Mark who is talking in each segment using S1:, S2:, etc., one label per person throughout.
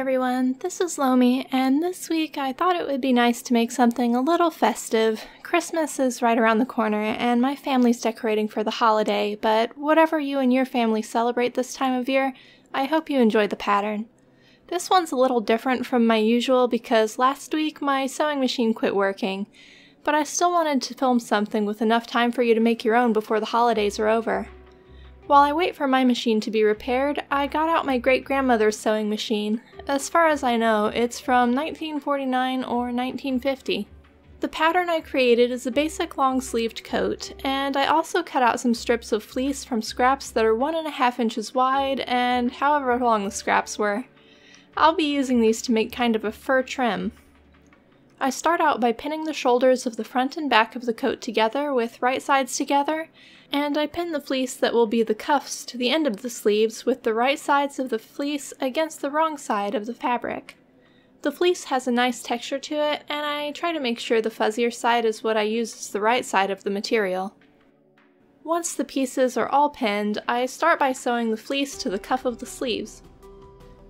S1: everyone, this is Lomi, and this week I thought it would be nice to make something a little festive. Christmas is right around the corner, and my family's decorating for the holiday, but whatever you and your family celebrate this time of year, I hope you enjoy the pattern. This one's a little different from my usual because last week my sewing machine quit working, but I still wanted to film something with enough time for you to make your own before the holidays are over. While I wait for my machine to be repaired, I got out my great-grandmother's sewing machine. As far as I know, it's from 1949 or 1950. The pattern I created is a basic long-sleeved coat, and I also cut out some strips of fleece from scraps that are 1.5 inches wide and however long the scraps were. I'll be using these to make kind of a fur trim. I start out by pinning the shoulders of the front and back of the coat together with right sides together, and I pin the fleece that will be the cuffs to the end of the sleeves with the right sides of the fleece against the wrong side of the fabric. The fleece has a nice texture to it, and I try to make sure the fuzzier side is what I use as the right side of the material. Once the pieces are all pinned, I start by sewing the fleece to the cuff of the sleeves.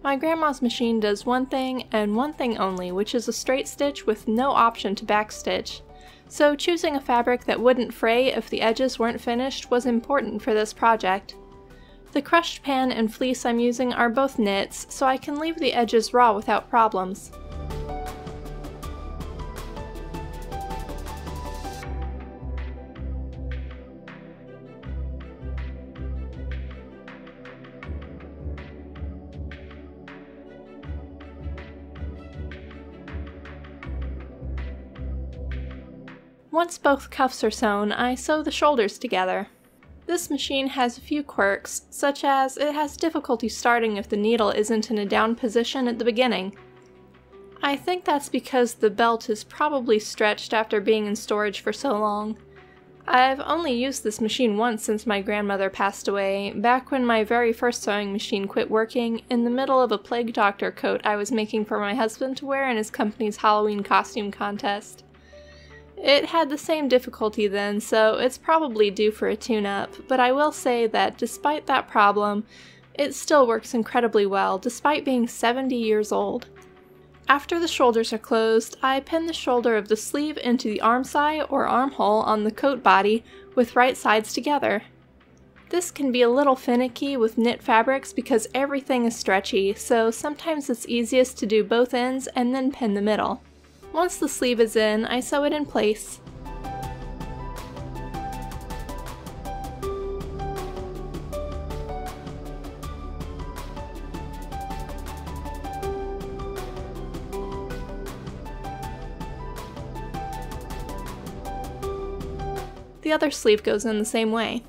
S1: My grandma's machine does one thing and one thing only, which is a straight stitch with no option to backstitch. So choosing a fabric that wouldn't fray if the edges weren't finished was important for this project. The crushed pan and fleece I'm using are both knits, so I can leave the edges raw without problems. Once both cuffs are sewn, I sew the shoulders together. This machine has a few quirks, such as it has difficulty starting if the needle isn't in a down position at the beginning. I think that's because the belt is probably stretched after being in storage for so long. I've only used this machine once since my grandmother passed away, back when my very first sewing machine quit working in the middle of a plague doctor coat I was making for my husband to wear in his company's Halloween costume contest. It had the same difficulty then, so it's probably due for a tune-up, but I will say that despite that problem, it still works incredibly well, despite being 70 years old. After the shoulders are closed, I pin the shoulder of the sleeve into the armscye or armhole on the coat body with right sides together. This can be a little finicky with knit fabrics because everything is stretchy, so sometimes it's easiest to do both ends and then pin the middle. Once the sleeve is in, I sew it in place. The other sleeve goes in the same way.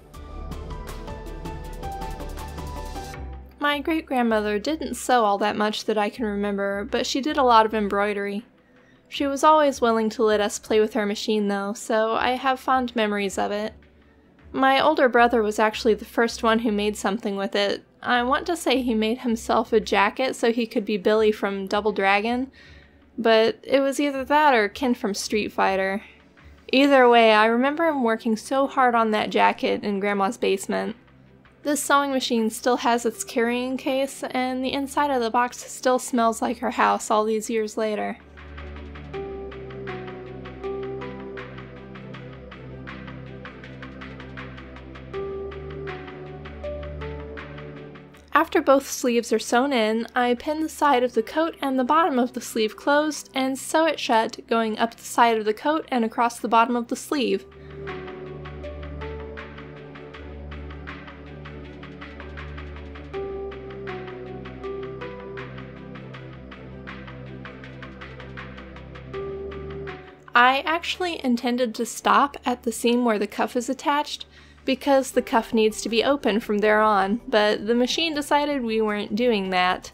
S1: My great-grandmother didn't sew all that much that I can remember, but she did a lot of embroidery. She was always willing to let us play with her machine though, so I have fond memories of it. My older brother was actually the first one who made something with it. I want to say he made himself a jacket so he could be Billy from Double Dragon, but it was either that or Ken from Street Fighter. Either way, I remember him working so hard on that jacket in Grandma's basement. This sewing machine still has its carrying case, and the inside of the box still smells like her house all these years later. After both sleeves are sewn in, I pin the side of the coat and the bottom of the sleeve closed and sew it shut, going up the side of the coat and across the bottom of the sleeve. I actually intended to stop at the seam where the cuff is attached, because the cuff needs to be open from there on, but the machine decided we weren't doing that.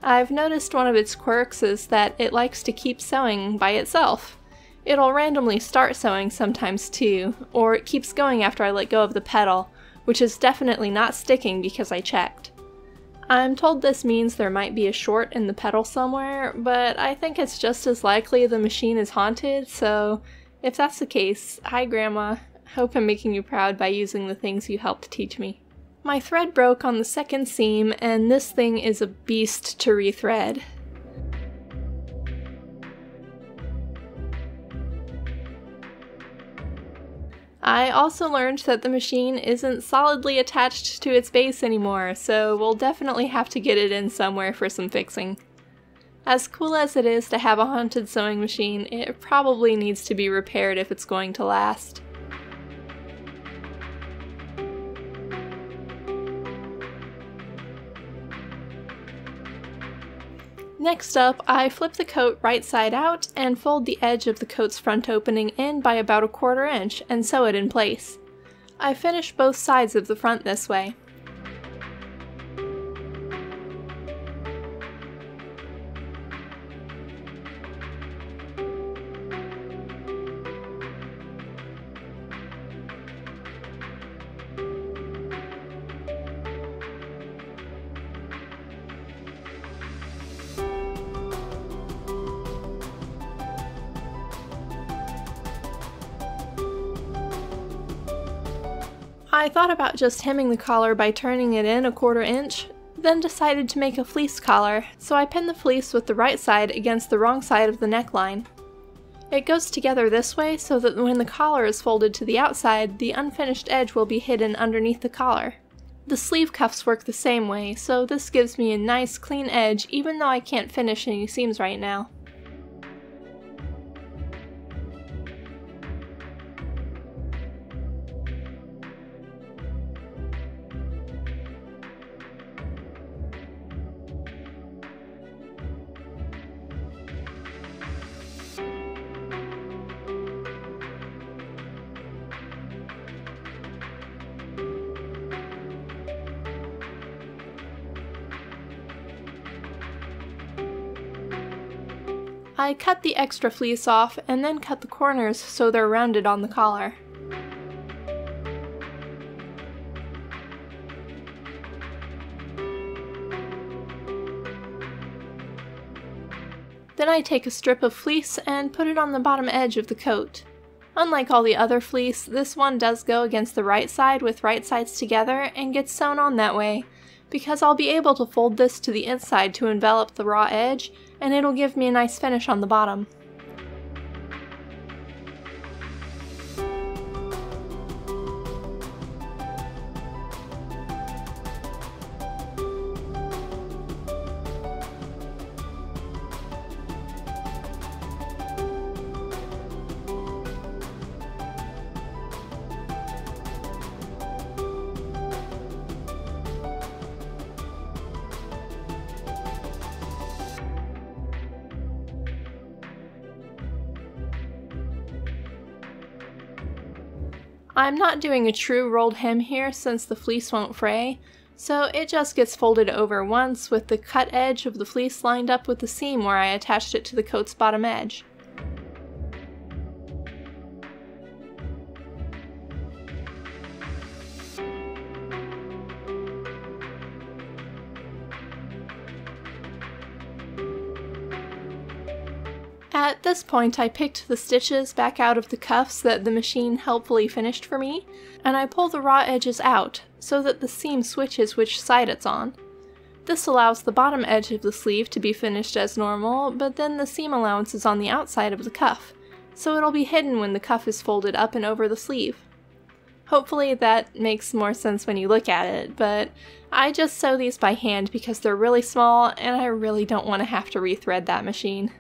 S1: I've noticed one of its quirks is that it likes to keep sewing by itself. It'll randomly start sewing sometimes too, or it keeps going after I let go of the pedal, which is definitely not sticking because I checked. I'm told this means there might be a short in the pedal somewhere, but I think it's just as likely the machine is haunted, so if that's the case, hi Grandma. Hope I'm making you proud by using the things you helped teach me. My thread broke on the second seam, and this thing is a beast to rethread. I also learned that the machine isn't solidly attached to its base anymore, so we'll definitely have to get it in somewhere for some fixing. As cool as it is to have a haunted sewing machine, it probably needs to be repaired if it's going to last. Next up, I flip the coat right side out and fold the edge of the coat's front opening in by about 1/4 inch and sew it in place. I finish both sides of the front this way. I thought about just hemming the collar by turning it in 1/4 inch, then decided to make a fleece collar, so I pinned the fleece with the right side against the wrong side of the neckline. It goes together this way so that when the collar is folded to the outside, the unfinished edge will be hidden underneath the collar. The sleeve cuffs work the same way, so this gives me a nice clean edge even though I can't finish any seams right now. I cut the extra fleece off and then cut the corners so they're rounded on the collar. Then I take a strip of fleece and put it on the bottom edge of the coat. Unlike all the other fleece, this one does go against the right side with right sides together and gets sewn on that way, because I'll be able to fold this to the inside to envelop the raw edge, and it'll give me a nice finish on the bottom. I'm not doing a true rolled hem here since the fleece won't fray, so it just gets folded over once with the cut edge of the fleece lined up with the seam where I attached it to the coat's bottom edge. At this point I picked the stitches back out of the cuffs that the machine helpfully finished for me, and I pull the raw edges out so that the seam switches which side it's on. This allows the bottom edge of the sleeve to be finished as normal, but then the seam allowance is on the outside of the cuff, so it'll be hidden when the cuff is folded up and over the sleeve. Hopefully that makes more sense when you look at it, but I just sew these by hand because they're really small and I really don't want to have to rethread that machine.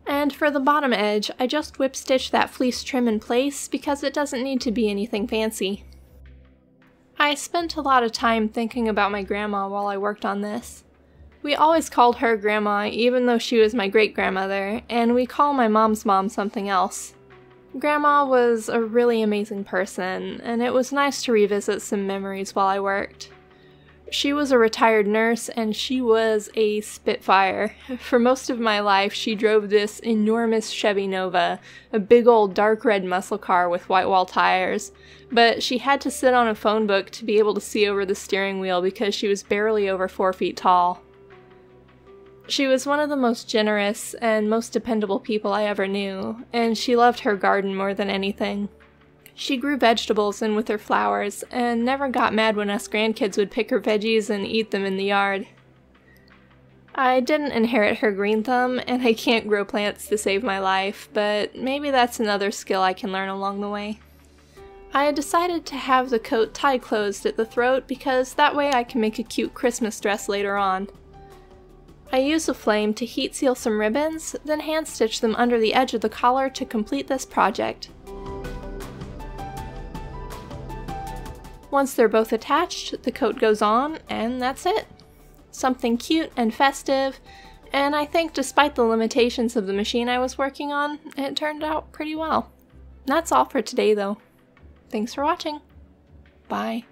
S1: And for the bottom edge, I just whip stitch that fleece trim in place because it doesn't need to be anything fancy. I spent a lot of time thinking about my grandma while I worked on this. We always called her Grandma, even though she was my great-grandmother, and we call my mom's mom something else. Grandma was a really amazing person, and it was nice to revisit some memories while I worked. She was a retired nurse, and she was a spitfire. For most of my life, she drove this enormous Chevy Nova, a big old dark red muscle car with white wall tires, but she had to sit on a phone book to be able to see over the steering wheel because she was barely over 4 feet tall. She was one of the most generous and most dependable people I ever knew, and she loved her garden more than anything. She grew vegetables in with her flowers, and never got mad when us grandkids would pick her veggies and eat them in the yard. I didn't inherit her green thumb, and I can't grow plants to save my life, but maybe that's another skill I can learn along the way. I had decided to have the coat tie closed at the throat because that way I can make a cute Christmas dress later on. I used a flame to heat seal some ribbons, then hand stitch them under the edge of the collar to complete this project. Once they're both attached, the coat goes on, and that's it. Something cute and festive, and I think despite the limitations of the machine I was working on, it turned out pretty well. That's all for today though. Thanks for watching. Bye.